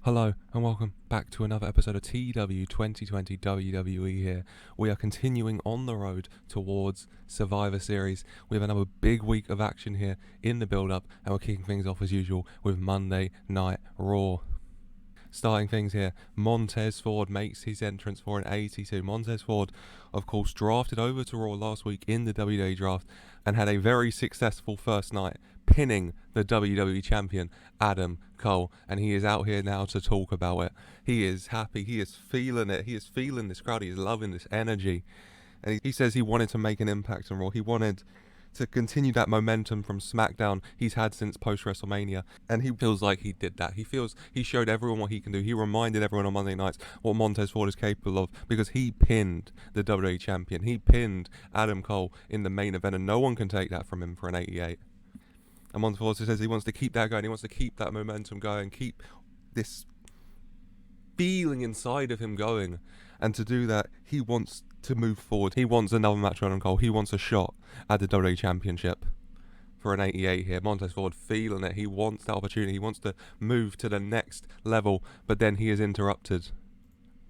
Hello and welcome back to another episode of TEW 2020 WWE here. We are continuing on the road towards Survivor Series. We have another big week of action here in the build-up, and we're kicking things off as usual with Monday Night Raw. Starting things here, Montez Ford makes his entrance for an 82. Montez Ford, of course, drafted over to Raw last week in the WWE draft and had a very successful first night, pinning the WWE champion Adam Cole, and he is out here now to talk about it. He is happy, he is feeling it, he is feeling this crowd, he is loving this energy, and he says he wanted to make an impact on Raw. He wanted to continue that momentum from Smackdown he's had since post-WrestleMania, and he feels like he did that. He feels he showed everyone what he can do. He reminded everyone on Monday nights what Montez Ford is capable of, because he pinned the WWE champion. He pinned Adam Cole in the main event, and no one can take that from him for an 88. And Montez Ford says he wants to keep that going. He wants to keep that momentum going, keep this feeling inside of him going. And to do that, he wants to move forward. He wants another match with Adam Cole. He wants a shot at the WWE Championship for an 88 here. Montez Ford feeling it. He wants that opportunity. He wants to move to the next level. But then he is interrupted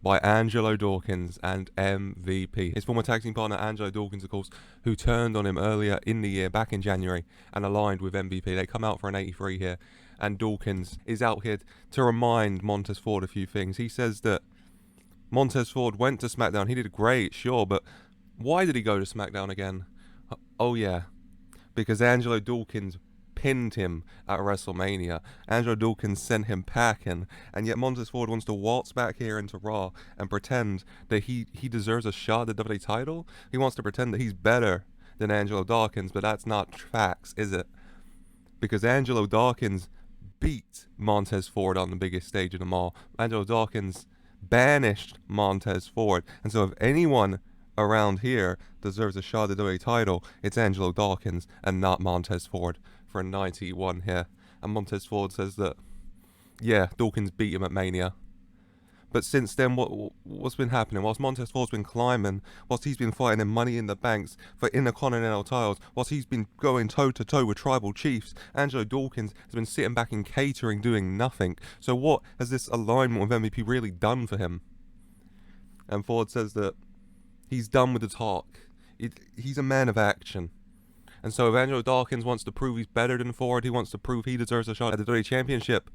by Angelo Dawkins and MVP. His former tag team partner Angelo Dawkins, of course, who turned on him earlier in the year, back in January, and aligned with MVP. They come out for an 83 here, and Dawkins is out here to remind Montez Ford a few things. He says that Montez Ford went to SmackDown. He did great, sure, but why did he go to SmackDown again? Oh yeah, because Angelo Dawkins pinned him at WrestleMania. Angelo Dawkins sent him packing, and yet Montez Ford wants to waltz back here into Raw and pretend that he deserves a shot at the WWE title. He wants to pretend that he's better than Angelo Dawkins, but that's not facts, is it? Because Angelo Dawkins beat Montez Ford on the biggest stage of them all. Angelo Dawkins banished Montez Ford, and so if anyone around here deserves a shot at the WWE title, it's Angelo Dawkins and not Montez Ford for a 91 here. And Montez Ford says that, yeah, Dawkins beat him at Mania. But since then, what's been happening? Whilst Montez Ford's been climbing, whilst he's been fighting in Money in the Banks for Intercontinental titles, whilst he's been going toe-to-toe with Tribal Chiefs, Angelo Dawkins has been sitting back in catering doing nothing. So what has this alignment with MVP really done for him? And Ford says that he's done with the talk. He's a man of action. And so if Angelo Dawkins wants to prove he's better than Ford, he wants to prove he deserves a shot at the WWE Championship,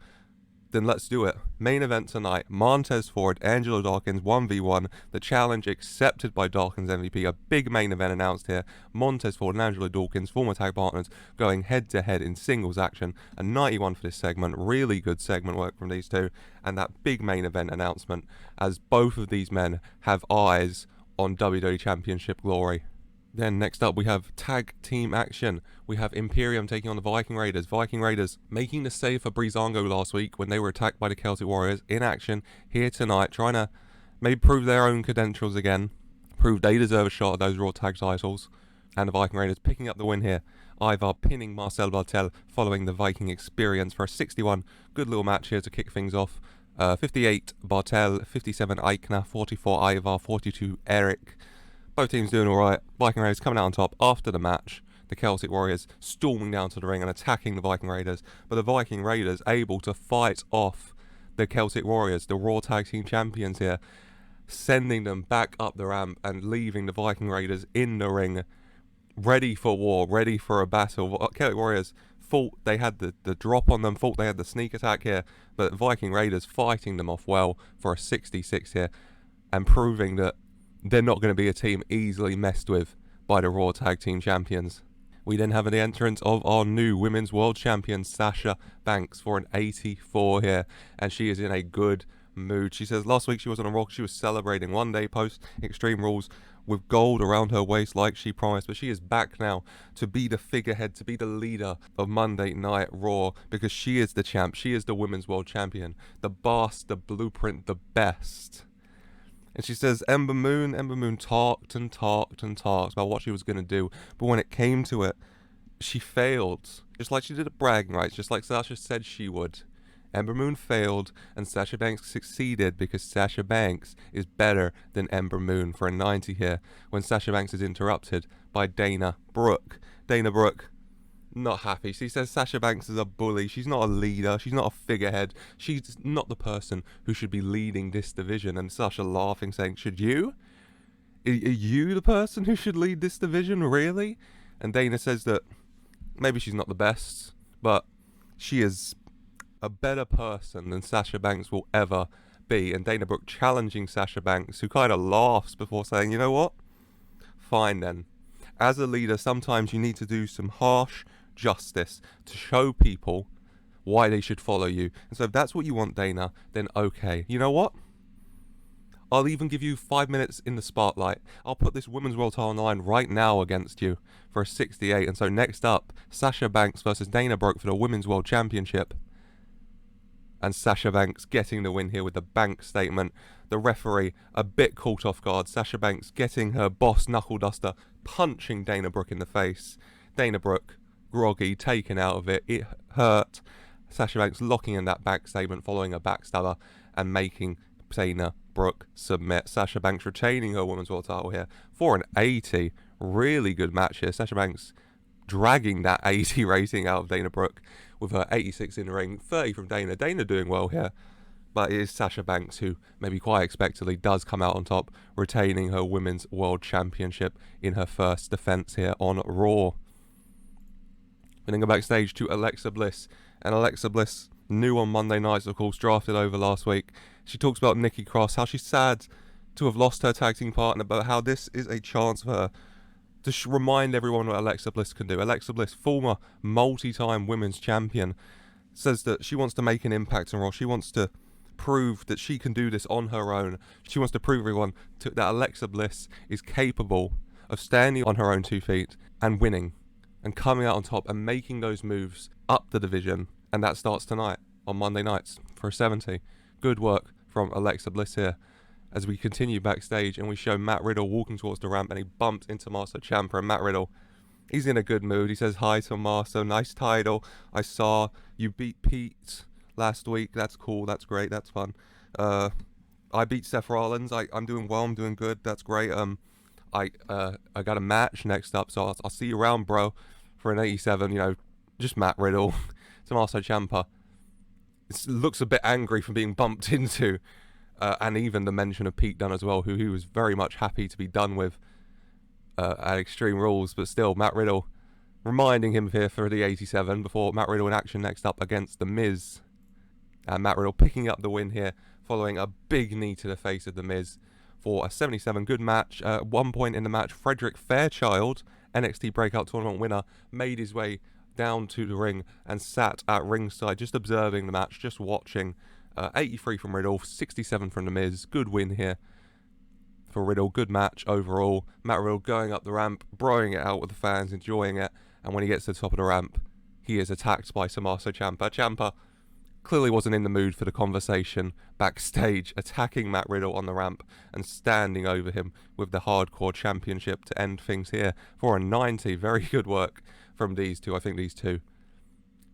then let's do it. Main event tonight, Montez Ford, Angelo Dawkins, 1v1. The challenge accepted by Dawkins MVP. A big main event announced here. Montez Ford and Angelo Dawkins, former tag partners, going head-to-head in singles action. A 91 for this segment. Really good segment work from these two. And that big main event announcement, as both of these men have eyes on WWE Championship glory. Then next up we have tag team action. We have Imperium taking on the Viking Raiders. Viking Raiders making the save for Breezango last week when they were attacked by the Celtic Warriors, in action here tonight, trying to maybe prove their own credentials again, prove they deserve a shot at those Raw tag titles. And the Viking Raiders picking up the win here. Ivar pinning Marcel Bartel following the Viking experience for a 61. Good little match here to kick things off. 58 Bartel, 57 Eichner, 44 Ivar, 42 Eric. Both teams doing alright. Viking Raiders coming out on top after the match. The Celtic Warriors storming down to the ring and attacking the Viking Raiders. But the Viking Raiders able to fight off the Celtic Warriors, the Raw Tag Team Champions here, sending them back up the ramp and leaving the Viking Raiders in the ring, ready for war, ready for a battle. Celtic Warriors thought they had the drop on them, thought they had the sneak attack here, but Viking Raiders fighting them off well for a 66 here and proving that they're not going to be a team easily messed with by the Raw Tag Team Champions. We then have the entrance of our new Women's World Champion, Sasha Banks, for an 84 here. And she is in a good mood. She says last week she was on a Raw. She was celebrating one day post Extreme Rules with gold around her waist like she promised. But she is back now to be the figurehead, to be the leader of Monday Night Raw. Because she is the champ. She is the Women's World Champion. The boss, the blueprint, the best. And she says Ember Moon talked and talked and talked about what she was going to do. But when it came to it, she failed. Just like she did at bragging rights, just like Sasha said she would. Ember Moon failed and Sasha Banks succeeded because Sasha Banks is better than Ember Moon for a 90 here when Sasha Banks is interrupted by Dana Brooke. Dana Brooke not happy. She says Sasha Banks is a bully. She's not a leader. She's not a figurehead. She's not the person who should be leading this division. And Sasha laughing, saying, should you? Are you the person who should lead this division, really? And Dana says that maybe she's not the best, but she is a better person than Sasha Banks will ever be. And Dana Brooke challenging Sasha Banks, who kind of laughs before saying, you know what? Fine then. As a leader, sometimes you need to do some harsh justice to show people why they should follow you. And so if that's what you want, Dana, then okay. You know what? I'll even give you 5 minutes in the spotlight. I'll put this Women's World title on the line right now against you for a 68. And so next up, Sasha Banks versus Dana Brooke for the Women's World Championship. And Sasha Banks getting the win here with the bank statement. The referee a bit caught off guard. Sasha Banks getting her boss knuckle duster, punching Dana Brooke in the face. Dana Brooke groggy, taken out of it. It hurt. Sasha Banks locking in that back statement following a backstabber and making Dana Brooke submit. Sasha Banks retaining her Women's World title here for an 80. Really good match here. Sasha Banks dragging that 80 rating out of Dana Brooke with her 86 in the ring, 30 from Dana. Dana doing well here, but it is Sasha Banks who, maybe quite expectedly, does come out on top, retaining her Women's World Championship in her first defense here on Raw. Then go backstage to Alexa Bliss, and Alexa Bliss, new on Monday nights, of course, drafted over last week. She talks about Nikki Cross, how she's sad to have lost her tag team partner, but how this is a chance for her to remind everyone what Alexa Bliss can do. Alexa Bliss, former multi-time women's champion, says that she wants to make an impact on Raw. She wants to prove that she can do this on her own. She wants to prove everyone that Alexa Bliss is capable of standing on her own 2 feet and winning and coming out on top and making those moves up the division. And that starts tonight on Monday nights for a 70. Good work from Alexa Bliss here. As we continue backstage and we show Matt Riddle walking towards the ramp and he bumps into Tommaso Ciampa, and Matt Riddle, he's in a good mood. He says, hi Tommaso, nice title. I saw you beat Pete last week. That's cool, that's great, that's fun. I beat Seth Rollins. I'm doing well, I'm doing good, that's great. I got a match next up, so I'll see you around, bro, for an 87. You know, just Matt Riddle. Tommaso Ciampa looks a bit angry from being bumped into. And even the mention of Pete Dunne as well, who he was very much happy to be done with at Extreme Rules. But still, Matt Riddle reminding him here for the 87 before Matt Riddle in action next up against The Miz. And Matt Riddle picking up the win here following a big knee to the face of The Miz for a 77. Good match. At one point in the match, Frederick Fairchild, NXT Breakout Tournament winner, made his way down to the ring and sat at ringside just observing the match, just watching. 83 from Riddle, 67 from The Miz. Good win here for Riddle. Good match overall. Matt Riddle going up the ramp, broing it out with the fans, enjoying it. And when he gets to the top of the ramp, he is attacked by Tommaso Ciampa. Ciampa clearly wasn't in the mood for the conversation backstage, attacking Matt Riddle on the ramp and standing over him with the Hardcore Championship to end things here for a 90. Very good work from these two. I think these two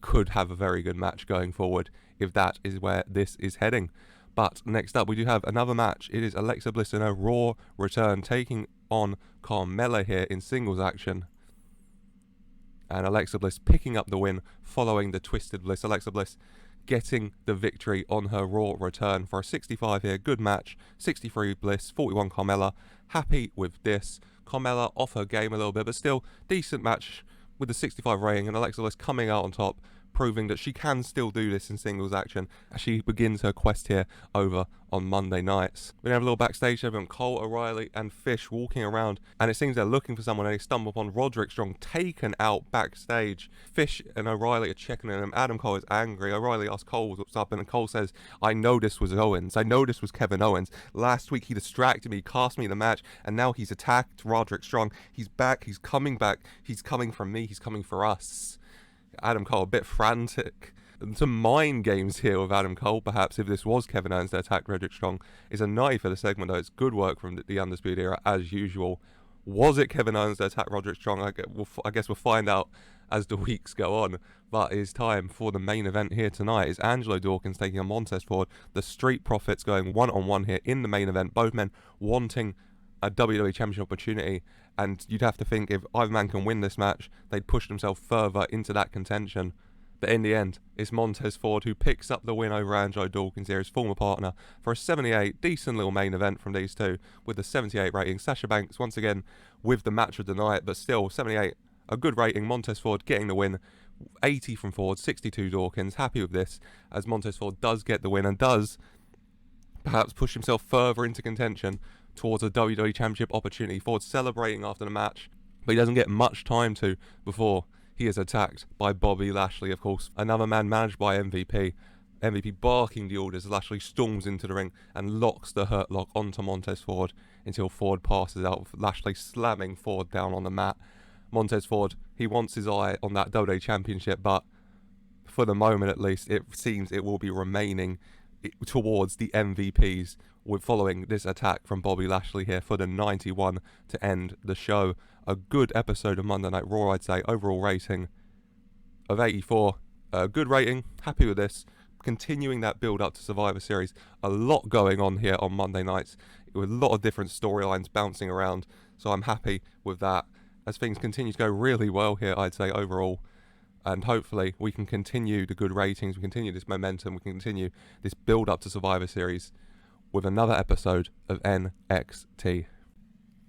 could have a very good match going forward if that is where this is heading. But next up we do have another match. It is Alexa Bliss in a Raw return taking on Carmella here in singles action. And Alexa Bliss picking up the win following the Twisted Bliss. Alexa Bliss getting the victory on her Raw return for a 65 here. Good match. 63 Bliss, 41 Carmella. Happy with this. Carmella off her game a little bit, but still decent match with the 65 rating, and Alexa Bliss coming out on top, proving that she can still do this in singles action as she begins her quest here over on Monday nights. We have a little backstage here from Cole, O'Reilly and Fish walking around, and it seems they're looking for someone, and they stumble upon Roderick Strong taken out backstage. Fish and O'Reilly are checking on him. Adam Cole is angry. O'Reilly asks Cole what's up, and Cole says, I know this was Owens. I know this was Kevin Owens. Last week he distracted me, cost me the match, and now he's attacked Roderick Strong. He's back, he's coming back, he's coming for me, he's coming for us. Adam Cole a bit frantic. Some mind games here with Adam Cole, perhaps, if this was Kevin Owens that attacked Roderick Strong. Is a 90 for the segment, though. It's good work from the Undisputed Era, as usual. Was it Kevin Owens that attacked Roderick Strong? I guess we'll find out as the weeks go on. But it's time for the main event here tonight. Is Angelo Dawkins taking on Montez forward. The Street Profits going one-on-one here in the main event. Both men wanting a WWE Championship opportunity, and you'd have to think if either man can win this match, they'd push themselves further into that contention. But in the end, it's Montez Ford who picks up the win over Angelo Dawkins here, his former partner, for a 78. Decent little main event from these two with the 78 rating. Sasha Banks, once again, with the match of the night, but still, 78, a good rating. Montez Ford getting the win. 80 from Ford, 62 Dawkins. Happy with this, as Montez Ford does get the win and does perhaps push himself further into contention towards a WWE Championship opportunity. Ford celebrating after the match, but he doesn't get much time to before he is attacked by Bobby Lashley, of course. Another man managed by MVP. MVP barking the orders as Lashley storms into the ring and locks the hurt lock onto Montez Ford until Ford passes out, with Lashley slamming Ford down on the mat. Montez Ford, he wants his eye on that WWE Championship, but for the moment at least, it seems it will be remaining towards the MVPs, with following this attack from Bobby Lashley here for the 91 to end the show. A good episode of Monday Night Raw, I'd say. Overall rating of 84. Good rating. Happy with this. Continuing that build up to Survivor Series. A lot going on here on Monday nights, with a lot of different storylines bouncing around. So I'm happy with that, as things continue to go really well here, I'd say, overall. And hopefully we can continue the good ratings, we continue this momentum, we can continue this build up to Survivor Series with another episode of NXT.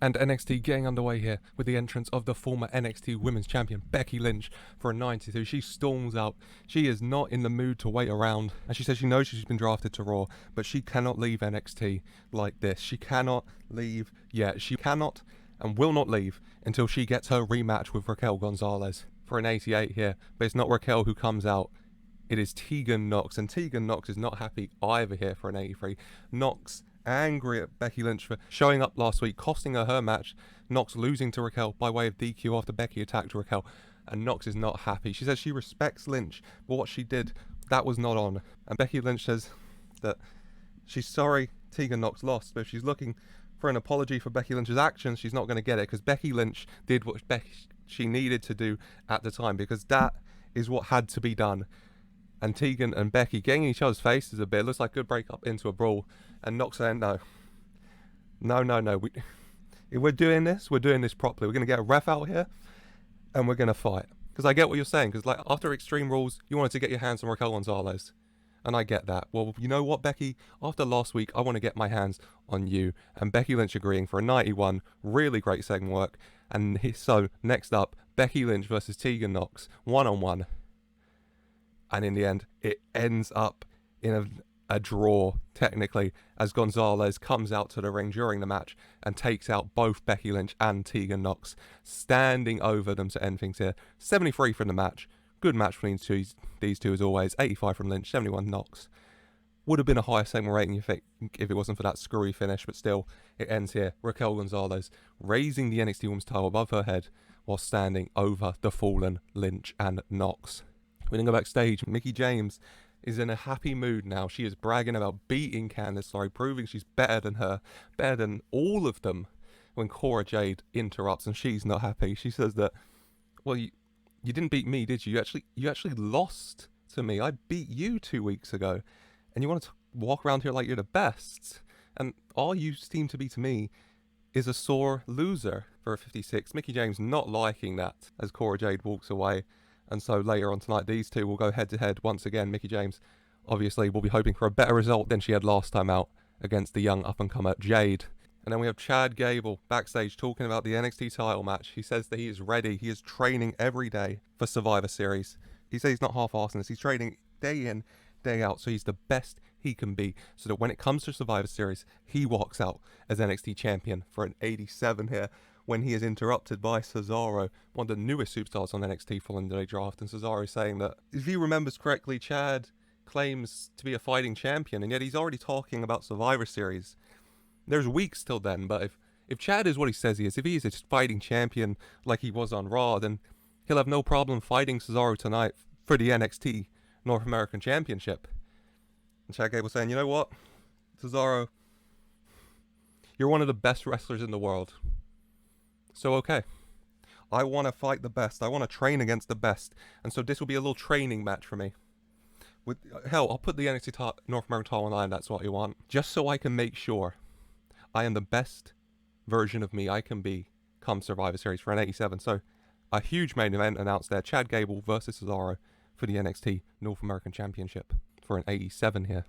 And NXT getting underway here with the entrance of the former NXT Women's Champion Becky Lynch for a 92. She storms out. She is not in the mood to wait around. And she says she knows she's been drafted to Raw, but she cannot leave NXT like this. She cannot leave yet. She cannot and will not leave until she gets her rematch with Raquel Gonzalez for an 88 here. But it's not Raquel who comes out. It is Tegan Nox, and Tegan Nox is not happy either here for an 83. Nox angry at Becky Lynch for showing up last week, costing her match. Nox losing to Raquel by way of DQ after Becky attacked Raquel, and Nox is not happy. She says she respects Lynch, but what she did, that was not on. And Becky Lynch says that she's sorry Tegan Nox lost, but if she's looking for an apology for Becky Lynch's actions, she's not going to get it, because Becky Lynch did what she needed to do at the time, because that is what had to be done. And Tegan and Becky getting in each other's faces a bit. It looks like a good break up into a brawl. And Nox saying, no. If we're doing this properly. We're going to get a ref out here and we're going to fight. Because I get what you're saying. Because like after Extreme Rules, you wanted to get your hands on Raquel Gonzalez. And I get that. Well, you know what, Becky? After last week, I want to get my hands on you. And Becky Lynch agreeing for a 91. Really great segment work. And so, next up, Becky Lynch versus Tegan Nox. 1-on-1. And in the end, it ends up in a draw, technically, as Gonzalez comes out to the ring during the match and takes out both Becky Lynch and Tegan Nox, standing over them to end things here. 73 from the match. Good match between these two as always. 85 from Lynch, 71 Nox. Would have been a higher segment rating if it wasn't for that screwy finish, but still, it ends here. Raquel Gonzalez raising the NXT Women's title above her head while standing over the fallen Lynch and Nox. We then go backstage. Mickie James is in a happy mood now. She is bragging about beating Candice, proving she's better than her, better than all of them. When Cora Jade interrupts and she's not happy, she says that, well, you didn't beat me, did you? You actually lost to me. I beat you 2 weeks ago, and you want to walk around here like you're the best. And all you seem to be to me is a sore loser for a 56. Mickie James not liking that as Cora Jade walks away. And so later on tonight, these two will go head-to-head once again. Mickie James, obviously, will be hoping for a better result than she had last time out against the young up-and-comer Jade. And then we have Chad Gable backstage talking about the NXT title match. He says that he is ready. He is training every day for Survivor Series. He says he's not half-arsing this. He's training day in, day out, so he's the best he can be, so that when it comes to Survivor Series, he walks out as NXT champion for an 87 here, when he is interrupted by Cesaro, one of the newest superstars on NXT following the draft. And Cesaro saying that, if he remembers correctly, Chad claims to be a fighting champion, and yet he's already talking about Survivor Series. There's weeks till then, but if Chad is what he says he is, if he is a fighting champion like he was on Raw, then he'll have no problem fighting Cesaro tonight for the NXT North American Championship. And Chad Gable saying, you know what, Cesaro, you're one of the best wrestlers in the world. So okay, I want to fight the best. I want to train against the best. And so this will be a little training match for me. Hell, I'll put the NXT North American title on line, that's what you want. Just so I can make sure I am the best version of me I can be come Survivor Series for an 87. So a huge main event announced there. Chad Gable versus Cesaro for the NXT North American Championship for an 87 here.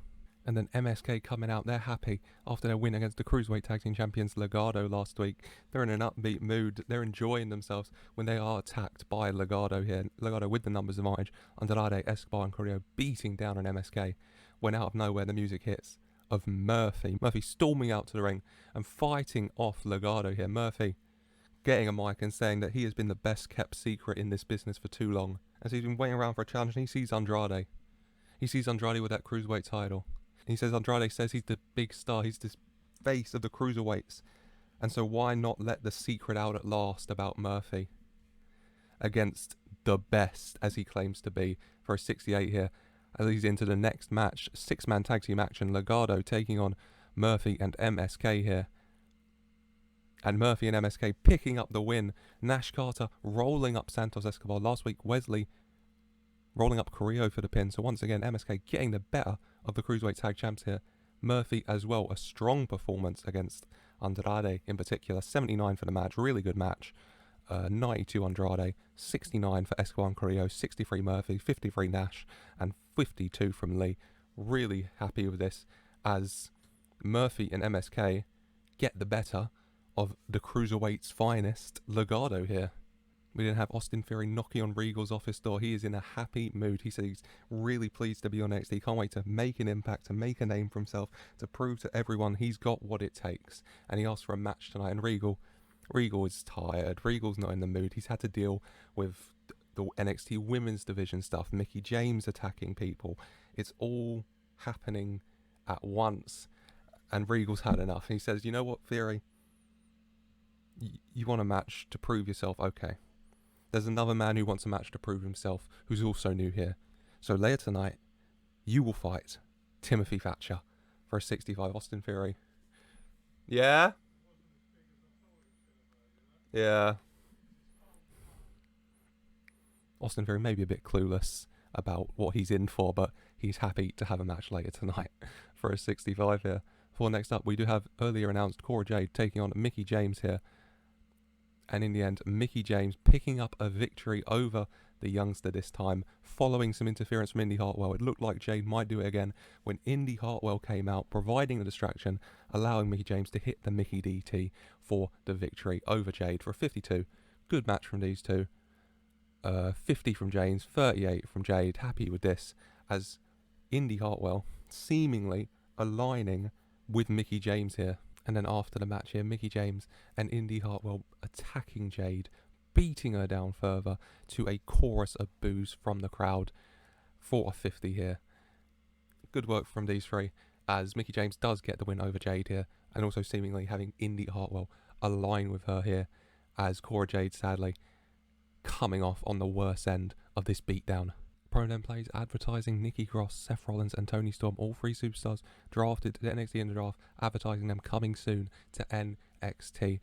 And then MSK coming out, they're happy after their win against the Cruiserweight Tag Team Champions Legado last week. They're in an upbeat mood. They're enjoying themselves when they are attacked by Legado here. Legado with the numbers advantage. Andrade, Escobar and Carrillo beating down on MSK. When out of nowhere the music hits of Murphy. Murphy storming out to the ring and fighting off Legado here. Murphy getting a mic and saying that he has been the best kept secret in this business for too long. As he's been waiting around for a challenge and he sees Andrade. He sees Andrade with that Cruiserweight title. He says Andrade says he's the big star, he's the face of the cruiserweights. And so why not let the secret out at last about Murphy against the best, as he claims to be, for a 68 here. As he's into the next match, 6-man tag team action, Legado taking on Murphy and MSK here. And Murphy and MSK picking up the win. Nash Carter rolling up Santos Escobar. Last week, Wesley rolling up Carrillo for the pin. So once again, MSK getting the better of the Cruiserweight Tag Champs here. Murphy as well, a strong performance against Andrade in particular. 79 for the match, really good match. 92 Andrade, 69 for Escobar and Carrillo, 63 Murphy, 53 Nash, and 52 from Lee. Really happy with this as Murphy and MSK get the better of the Cruiserweight's finest, Legado here. We didn't have Austin Theory knocking on Regal's office door. He is in a happy mood. He said he's really pleased to be on NXT. He can't wait to make an impact, to make a name for himself, to prove to everyone he's got what it takes. And he asked for a match tonight. And Regal is tired. Regal's not in the mood. He's had to deal with the NXT women's division stuff. Mickie James attacking people. It's all happening at once. And Regal's had enough. He says, you know what, Theory? You want a match to prove yourself? Okay. There's another man who wants a match to prove himself, who's also new here. So later tonight, you will fight Timothy Thatcher for a 65. Austin Theory. Yeah? Yeah. Austin Theory may be a bit clueless about what he's in for, but he's happy to have a match later tonight for a 65 here. For next up, we do have earlier announced Cora Jade taking on Mickie James here. And in the end, Mickie James picking up a victory over the youngster this time, following some interference from Indy Hartwell. It looked like Jade might do it again when Indy Hartwell came out, providing a distraction, allowing Mickie James to hit the Mickey DT for the victory over Jade for a 52. Good match from these two. 50 from James, 38 from Jade. Happy with this, as Indy Hartwell seemingly aligning with Mickie James here. And then after the match here, Mickie James and Indy Hartwell attacking Jade, beating her down further to a chorus of boos from the crowd for a 50 here. Good work from these three, as Mickie James does get the win over Jade here, and also seemingly having Indy Hartwell align with her here, as Cora Jade sadly coming off on the worst end of this beatdown. Pro then plays advertising Nikki Cross, Seth Rollins and Toni Storm, all three superstars drafted to the NXT in the draft, advertising them coming soon to NXT.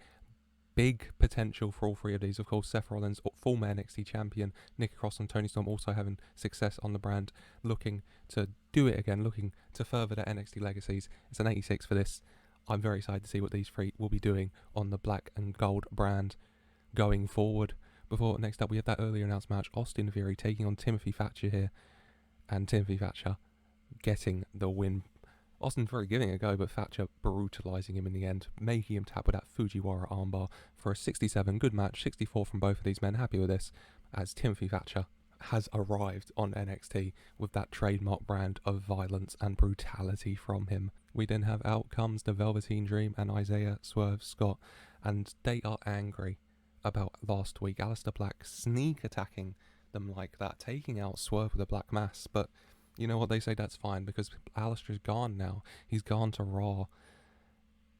Big potential for all three of these. Of course, Seth Rollins, former NXT champion, Nikki Cross and Toni Storm also having success on the brand, looking to do it again, looking to further their NXT legacies. It's an 86 for this. I'm very excited to see what these three will be doing on the black and gold brand going forward. Before next up, we have that earlier announced match, Austin Theory taking on Timothy Thatcher here, and Timothy Thatcher getting the win. Austin Theory giving it a go, but Thatcher brutalising him in the end, making him tap with that Fujiwara armbar for a 67. Good match, 64 from both of these men. Happy with this, as Timothy Thatcher has arrived on NXT with that trademark brand of violence and brutality from him. We then have out comes the Velveteen Dream and Isaiah Swerve Scott, and they are angry about last week. Aleister Black sneak attacking them like that, taking out Swerve with a black mass. But you know what, they say that's fine because Aleister's gone now. He's gone to Raw.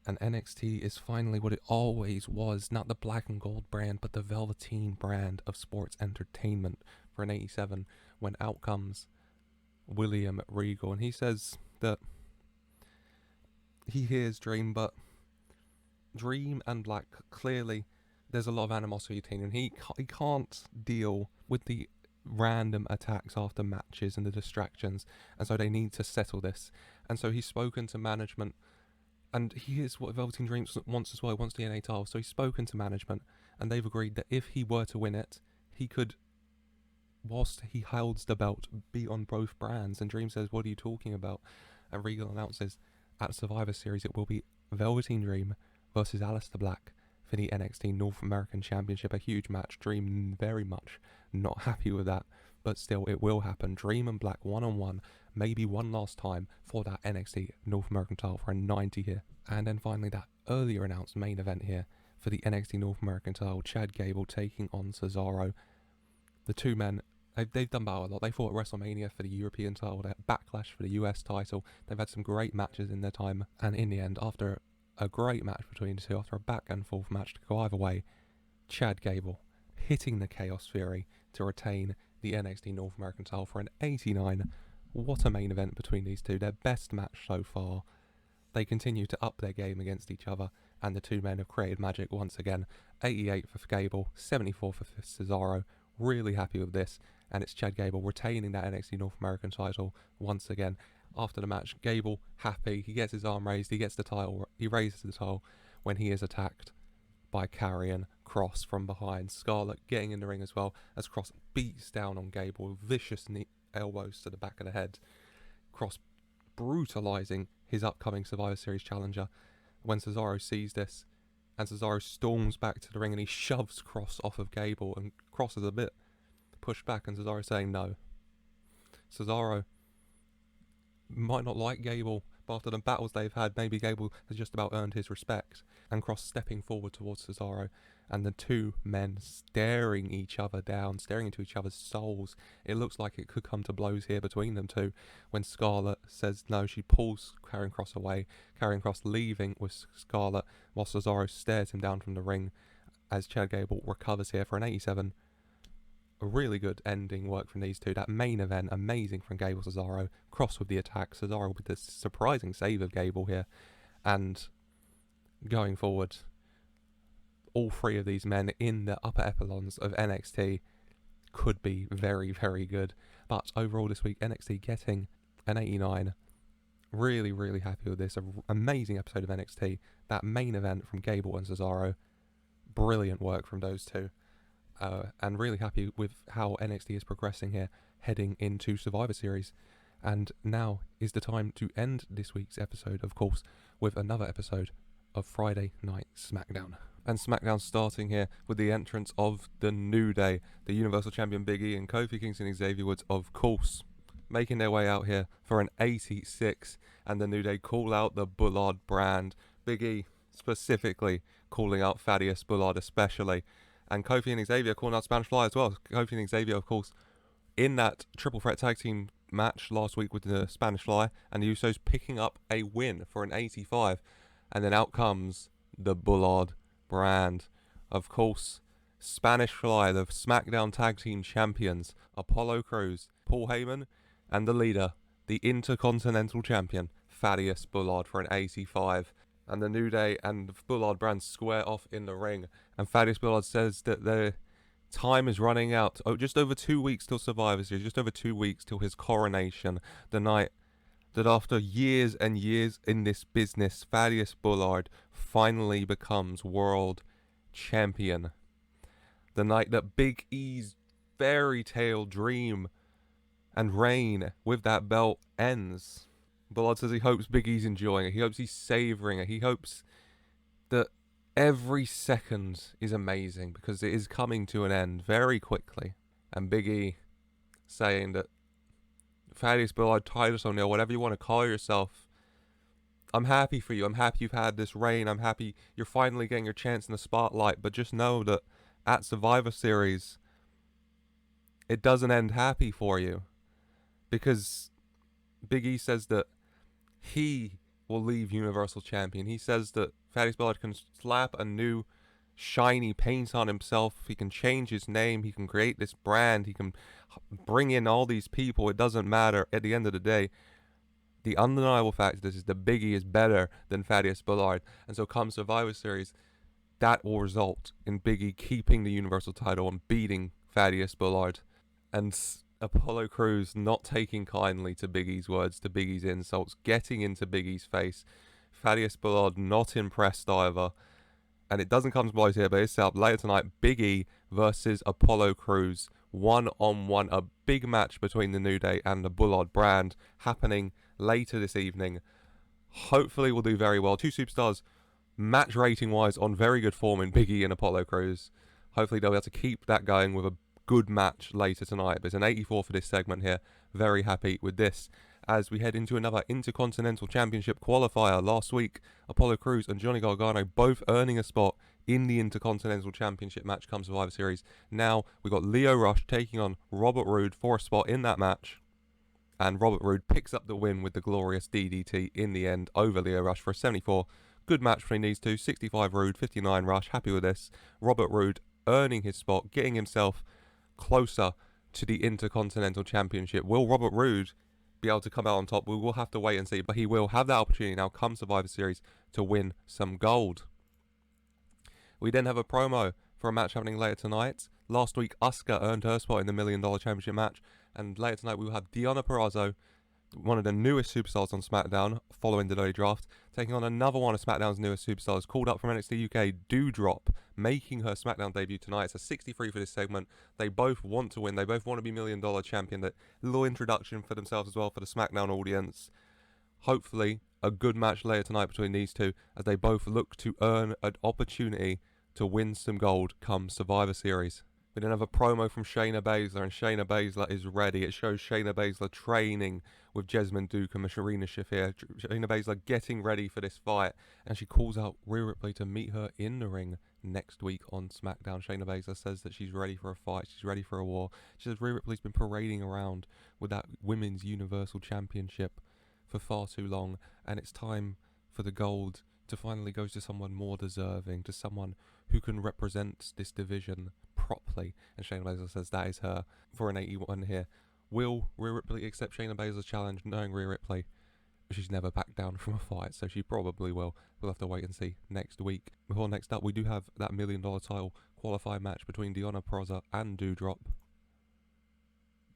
And NXT is finally what it always was. Not the black and gold brand, but the Velveteen brand of sports entertainment for an 87. When out comes William Regal. And he says that he hears Dream, but Dream and Black clearly there's a lot of animosity between him. He can't deal with the random attacks after matches and the distractions, and so they need to settle this. And so he's spoken to management And here's what Velveteen Dream wants as well. He wants the NA title. So he's spoken to management, and they've agreed that if he were to win it, he could, whilst he holds the belt, be on both brands. And Dream says, what are you talking about? And Regal announces at Survivor Series it will be Velveteen Dream versus Aleister Black for the NXT North American Championship. A huge match. Dream very much not happy with that, but still it will happen. Dream and Black one-on-one, maybe one last time for that NXT North American title for a 90 here. And then finally that earlier announced main event here for the NXT North American title. Chad Gable taking on Cesaro. The two men, they've done battle a lot. They fought at WrestleMania for the European title. They had Backlash for the US title. They've had some great matches in their time. And in the end, after a great match between the two, after a back and forth match to go either way, Chad Gable hitting the Chaos Fury to retain the NXT North American title for an 89. What a main event between these two. Their best match so far. They continue to up their game against each other, and the two men have created magic once again. 88 for Gable, 74 for Cesaro. Really happy with this, and it's Chad Gable retaining that NXT North American title once again. After the match, Gable happy, he gets his arm raised, he gets the title, he raises the title when he is attacked by Karrion Kross from behind. Scarlett getting in the ring as well as Kross beats down on Gable, vicious elbows to the back of the head. Kross brutalising his upcoming Survivor Series challenger. When Cesaro sees this, and Cesaro storms back to the ring and he shoves Kross off of Gable, and Kross is a bit pushed back, and Cesaro saying no. Cesaro might not like Gable, but after the battles they've had, maybe Gable has just about earned his respect. And Kross stepping forward towards Cesaro, and the two men staring each other down, staring into each other's souls. It looks like it could come to blows here between them two. When Scarlett says no, she pulls Karrion Kross away. Karrion Kross leaving with Scarlett, while Cesaro stares him down from the ring as Chad Gable recovers here for an 87. A really good ending work from these two. That main event, amazing from Gable Cesaro. Kross with the attack, Cesaro with the surprising save of Gable here. And going forward, all three of these men in the upper echelons of NXT could be very, very good. But overall this week, NXT getting an 89. Really, really happy with this. An amazing episode of NXT. That main event from Gable and Cesaro. Brilliant work from those two. And really happy with how NXT is progressing here, heading into Survivor Series. And now is the time to end this week's episode, of course, with another episode of Friday Night Smackdown. And Smackdown starting here with the entrance of the New Day, the Universal Champion Big E and Kofi Kingston and Xavier Woods, of course, making their way out here for an 86. And the New Day call out the Bullard brand. Big E specifically calling out Thaddeus Bullard especially. And Kofi and Xavier calling out Spanish Fly as well. Kofi and Xavier, of course, in that triple threat tag team match last week with the Spanish Fly, and the Usos picking up a win for an 85. And then out comes the Bullard brand. Of course, Spanish Fly, the SmackDown Tag Team Champions, Apollo Crews, Paul Heyman, and the leader, the Intercontinental Champion, Thaddeus Bullard for an 85. And the New Day and the Bullard brand square off in the ring. And Thaddeus Bullard says that the time is running out. Oh, just over 2 weeks till Survivor Series, just over 2 weeks till his coronation. The night that after years and years in this business, Thaddeus Bullard finally becomes world champion. The night that Big E's fairy tale dream and reign with that belt ends. Bullard says he hopes Big E's enjoying it. He hopes he's savouring it. He hopes that every second is amazing because it is coming to an end very quickly. And Big E saying that Thaddeus Bullard, Titus O'Neil, whatever you want to call yourself, I'm happy for you. I'm happy you've had this reign. I'm happy you're finally getting your chance in the spotlight. But just know that at Survivor Series, it doesn't end happy for you. Because Big E says that he will leave Universal Champion. He says that Thaddeus Bullard can slap a new shiny paint on himself. He can change his name. He can create this brand. He can bring in all these people. It doesn't matter. At the end of the day, the undeniable fact is that Big E is better than Thaddeus Bullard. And so come Survivor Series, that will result in Big E keeping the Universal title and beating Thaddeus Bullard. And Apollo Crews not taking kindly to Big E's words, to Big E's insults, getting into Big E's face. Thaddeus Bullard not impressed either. And it doesn't come to blows here, but it's set up later tonight. Big E versus Apollo Crews. 1-on-1. A big match between the New Day and the Bullard brand happening later this evening. Hopefully we'll do very well. Two superstars, match rating wise, on very good form in Big E and Apollo Crews. Hopefully they'll be able to keep that going with a good match later tonight. But it's an 84 for this segment here. Very happy with this. As we head into another Intercontinental Championship qualifier. Last week, Apollo Crews and Johnny Gargano both earning a spot in the Intercontinental Championship match come Survivor Series. Now we've got Lio Rush taking on Robert Roode for a spot in that match. And Robert Roode picks up the win with the glorious DDT in the end over Lio Rush for a 74. Good match between these two. 65 Roode, 59 Rush. Happy with this. Robert Roode earning his spot, getting himself closer to the Intercontinental Championship. Will Robert Roode be able to come out on top? We will have to wait and see, but he will have that opportunity now come Survivor Series to win some gold. We then have a promo for a match happening later tonight. Last week, Asuka earned her spot in the $1 Million Championship match, and later tonight we will have Deonna Purrazzo, one of the newest superstars on Smackdown following the WWE draft, taking on another one of Smackdown's newest superstars, called up from NXT UK, Doudrop, making her Smackdown debut tonight. It's a 63 for this segment. They both want to win. They both want to be $1 Million Champion. That little introduction for themselves as well for the Smackdown audience. Hopefully, a good match later tonight between these two, as they both look to earn an opportunity to win some gold come Survivor Series. We then have a promo from Shayna Baszler, and Shayna Baszler is ready. It shows Shayna Baszler training with Jessamine Duke and Marina Shafir. Shayna Baszler getting ready for this fight, and she calls out Rhea Ripley to meet her in the ring next week on SmackDown. Shayna Baszler says that she's ready for a fight, she's ready for a war. She says Rhea Ripley's been parading around with that Women's Universal Championship for far too long, and it's time for the gold to finally go to someone more deserving, to someone who can represent this division properly. And Shayna Baszler says that is her for an 81 here. Will Rhea Ripley accept Shayna Baszler's challenge, knowing Rhea Ripley? She's never backed down from a fight, so she probably will. We'll have to wait and see next week. Before next up, we do have that $1 Million title qualifying match between Deonna Purrazzo and Doudrop.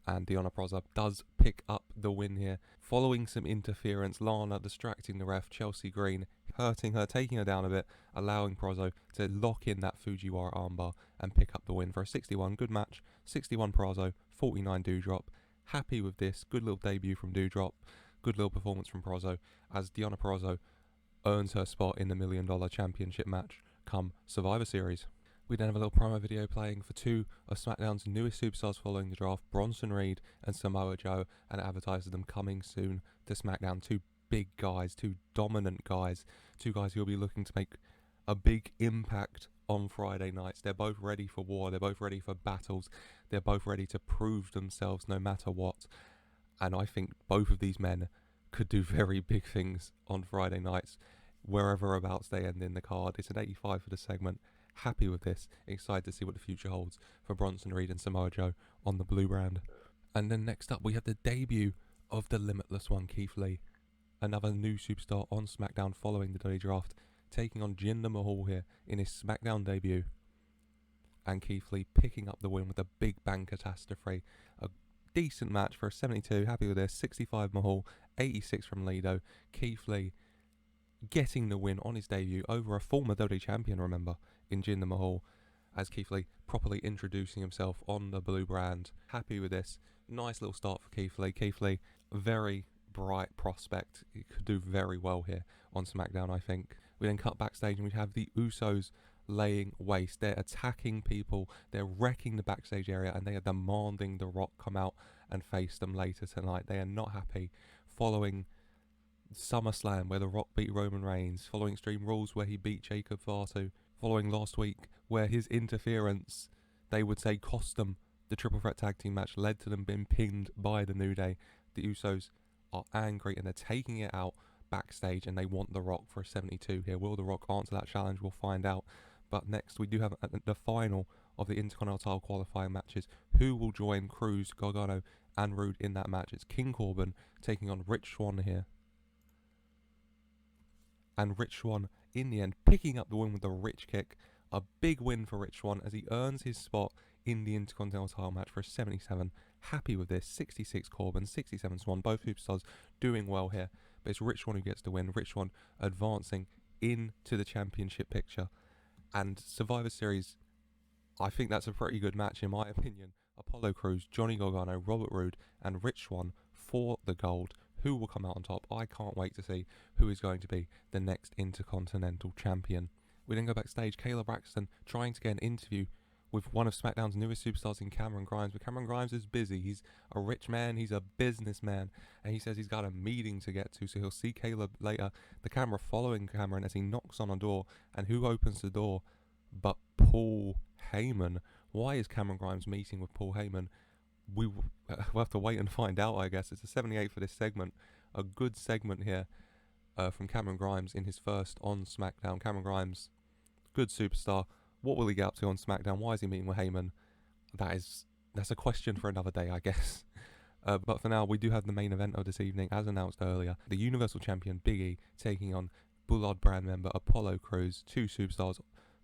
And Deonna Purrazzo does pick up the win here. Following some interference, Lana distracting the ref, Chelsea Green hurting her, taking her down a bit, allowing Purrazzo to lock in that Fujiwara armbar and pick up the win for a 61. Good match. 61 Purrazzo, 49 Doudrop. Happy with this. Good little debut from Doudrop. Good little performance from Purrazzo, as Deonna Purrazzo earns her spot in the $1 Million Championship match come Survivor Series. We then have a little promo video playing for two of SmackDown's newest superstars following the draft, Bronson Reed and Samoa Joe, and it advertises them coming soon to SmackDown. Two big guys, two dominant guys, two guys who will be looking to make a big impact on Friday nights. They're both ready for war, they're both ready for battles, they're both ready to prove themselves no matter what. And I think both of these men could do very big things on Friday nights, wherever abouts they end in the card. It's an 85 for the segment. Happy with this, excited to see what the future holds for Bronson Reed and Samoa Joe on the blue brand. And then next up we have the debut of the Limitless One, Keith Lee, another new superstar on SmackDown following the WWE draft, taking on Jinder Mahal here in his SmackDown debut. And Keith Lee picking up the win with a big bang catastrophe. A decent match for a 72, happy with this. 65 Mahal, 86 from Legado. Keith Lee getting the win on his debut over a former WWE champion, remember, in Jinder Mahal, as Keith Lee properly introducing himself on the blue brand. Happy with this. Nice little start for Keith Lee. Keith Lee, very bright prospect. He could do very well here on SmackDown, I think. We then cut backstage and we have the Usos laying waste. They're attacking people, they're wrecking the backstage area, and they are demanding The Rock come out and face them later tonight. They are not happy following SummerSlam where The Rock beat Roman Reigns, following Extreme Rules where he beat Jacob Fatu, following last week where his interference, they would say, cost them the Triple Threat Tag Team match, led to them being pinned by the New Day. The Usos are angry and they're taking it out backstage, and they want The Rock for a 72 here. Will The Rock answer that challenge? We'll find out. But next we do have the final of the Intercontinental qualifying matches. Who will join Crews, Gargano and Roode in that match? It's King Corbin taking on Rich Swann here. And Rich Swann, in the end, picking up the win with the Rich Kick. A big win for Rich Swann as he earns his spot in the Intercontinental title match for a 77. Happy with this. 66 Corbin, 67 Swann. Both superstars doing well here. but it's Rich Swann who gets the win. Rich Swann advancing into the championship picture. And Survivor Series, I think that's a pretty good match in my opinion. Apollo Crews, Johnny Gargano, Robert Roode and Rich Swann for the gold. Who will come out on top? I can't wait to see who is going to be the next Intercontinental Champion. We then go backstage, Kayla Braxton trying to get an interview with one of SmackDown's newest superstars in Cameron Grimes, but Cameron Grimes is busy. He's a rich man, he's a businessman, and he says he's got a meeting to get to, so he'll see Kayla later. The camera following Cameron as he knocks on a door, and who opens the door but Paul Heyman? Why is Cameron Grimes meeting with Paul Heyman? We'll have to wait and find out, I guess. It's a 78 for this segment. A good segment here from Cameron Grimes in his first on SmackDown. Cameron Grimes, good superstar. What will he get up to on SmackDown? Why is he meeting with Heyman? That's a question for another day, I guess. But for now, we do have the main event of this evening, as announced earlier. The Universal Champion, Big E, taking on Bullard brand member Apollo Crews. Two superstars,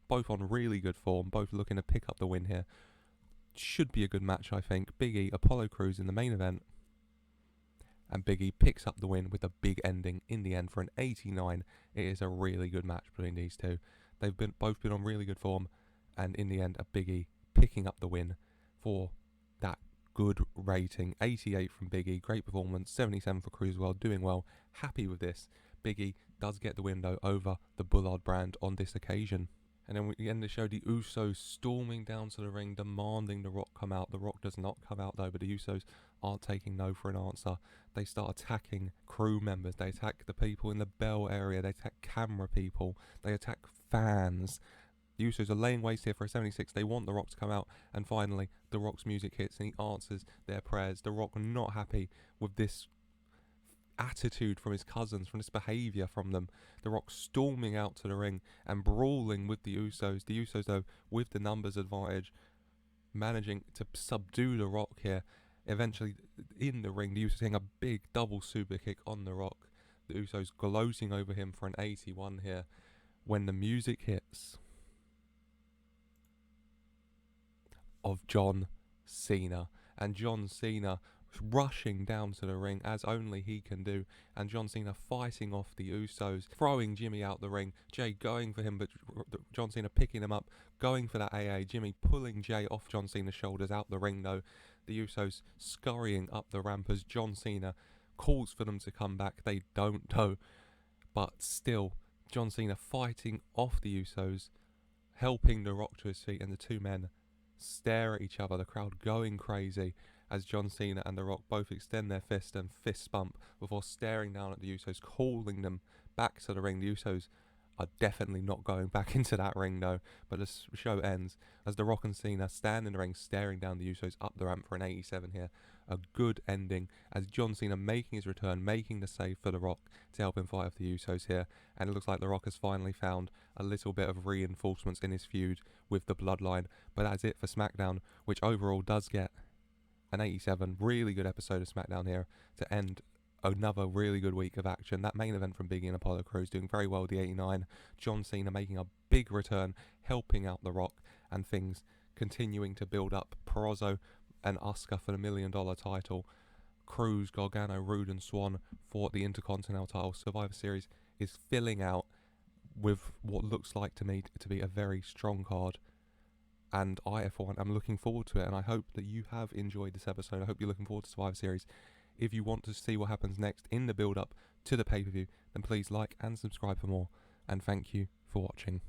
both on really good form, both looking to pick up the win here. Should be a good match, I think. Big E, Apollo Crews in the main event. And Big E picks up the win with a big ending in the end for an 89. It is a really good match between these two. They've both been on really good form, and in the end, a Big E picking up the win for that good rating. 88 from Big E, great performance. 77 for Crews, well, doing well. Happy with this. Big E does get the win though over the Bullard brand on this occasion. And then we end the show, the Usos storming down to the ring, demanding The Rock come out. The Rock does not come out though, but the Usos aren't taking no for an answer. They start attacking crew members. They attack the people in the bell area. They attack camera people. They attack fans. The Usos are laying waste here for a 76. They want The Rock to come out. And finally, The Rock's music hits and he answers their prayers. The Rock not happy with this attitude from his cousins, from this behaviour from them. The Rock storming out to the ring and brawling with the Usos. The Usos though, with the numbers advantage, managing to subdue The Rock here. Eventually in the ring, the Usos getting a big double super kick on The Rock. The Usos gloating over him for an 81 here. When the music hits of John Cena, and John Cena rushing down to the ring as only he can do, and John Cena fighting off the Usos, throwing Jimmy out the ring, Jay going for him but John Cena picking him up, going for that AA, Jimmy pulling Jay off John Cena's shoulders out the ring though, the Usos scurrying up the ramp as John Cena calls for them to come back. They don't though, but still John Cena fighting off the Usos, helping The Rock to his feet, and the two men stare at each other, the crowd going crazy as John Cena and The Rock both extend their fist and fist bump before staring down at the Usos, calling them back to the ring. The Usos are definitely not going back into that ring though, but the show ends as The Rock and Cena stand in the ring staring down the Usos up the ramp for an 87 here. A good ending as John Cena making his return, making the save for The Rock to help him fight off the Usos here, and it looks like The Rock has finally found a little bit of reinforcements in his feud with the Bloodline. But that's it for SmackDown, which overall does get an 87. Really good episode of SmackDown here to end another really good week of action. That main event from Big E and Apollo Crews doing very well with the 89. John Cena making a big return, helping out The Rock, and things continuing to build up. Purrazzo and Asuka for the $1 million title. Crews, Gargano, Roode and Swann for the Intercontinental title. Survivor Series is filling out with what looks like to me to be a very strong card. And I, for one, am looking forward to it, and I hope that you have enjoyed this episode. I hope you're looking forward to Survivor Series. If you want to see what happens next in the build-up to the pay-per-view, then please like and subscribe for more, and thank you for watching.